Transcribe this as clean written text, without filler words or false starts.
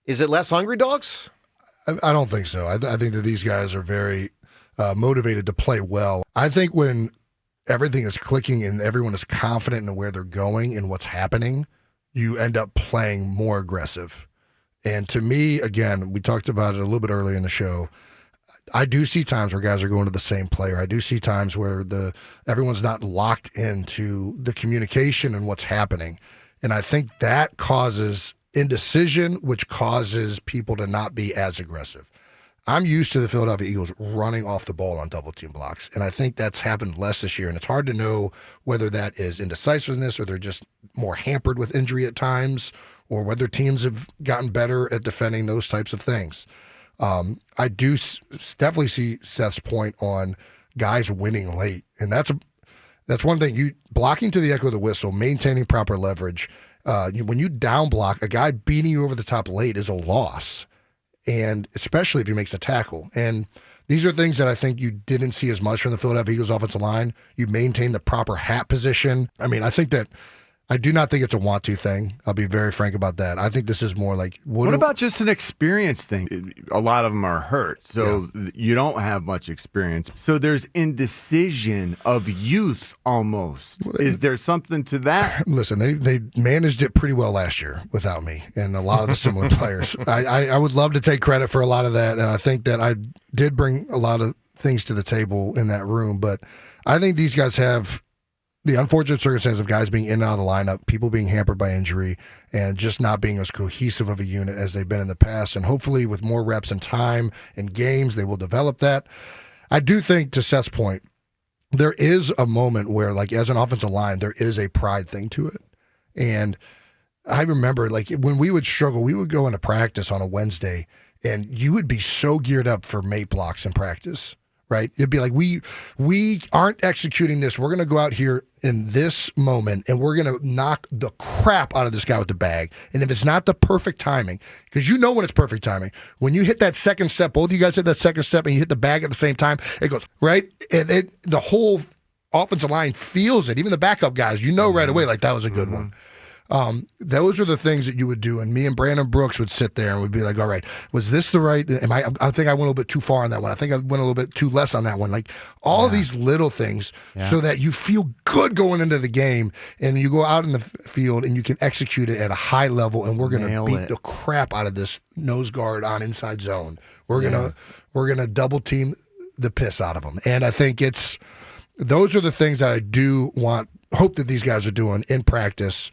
Is it less hungry dogs? I don't think so. I think that these guys are very motivated to play well. I think when everything is clicking and everyone is confident in where they're going and what's happening, you end up playing more aggressive. And to me, again, we talked about it a little bit earlier in the show. I do see times where guys are going to the same player. I do see times where everyone's not locked into the communication and what's happening. And I think that causes indecision, which causes people to not be as aggressive. I'm used to the Philadelphia Eagles running off the ball on double team blocks, and I think that's happened less this year. And it's hard to know whether that is indecisiveness or they're just more hampered with injury at times, or whether teams have gotten better at defending those types of things. I do definitely see Seth's point on guys winning late, and that's one thing. You blocking to the echo of the whistle, maintaining proper leverage. When you down block, a guy beating you over the top late is a loss, and especially if he makes a tackle. And these are things that I think you didn't see as much from the Philadelphia Eagles offensive line. You maintain the proper hat position. I mean, I do not think it's a want-to thing. I'll be very frank about that. I think this is more like... What about just an experience thing? A lot of them are hurt, so you don't have much experience. So there's indecision of youth almost. Is there something to that? Listen, they managed it pretty well last year without me and a lot of the similar players. I would love to take credit for a lot of that, and I think that I did bring a lot of things to the table in that room, but I think these guys have... the unfortunate circumstance of guys being in and out of the lineup, people being hampered by injury, and just not being as cohesive of a unit as they've been in the past. And hopefully with more reps and time and games, they will develop that. I do think, to Seth's point, there is a moment where, like, as an offensive line, there is a pride thing to it. And I remember, like, when we would struggle, we would go into practice on a Wednesday, and you would be so geared up for mate blocks in practice. Right? It'd be like, we aren't executing this. We're going to go out here in this moment, and we're going to knock the crap out of this guy with the bag. And if it's not the perfect timing, because you know when it's perfect timing, when you hit that second step, both of you guys hit that second step, and you hit the bag at the same time, it goes, right? And the whole offensive line feels it. Even the backup guys, you know right away, like, that was a good one. Those are the things that you would do, and me and Brandon Brooks would sit there and would be like, all right, was this the right, I think I went a little bit too far on that one. I think I went a little bit too less on that one. Like, all of these little things so that you feel good going into the game, and you go out in the field and you can execute it at a high level, and we're going to beat the crap out of this nose guard on inside zone. We're going to double team the piss out of them. And I think those are the things that I do hope that these guys are doing in practice,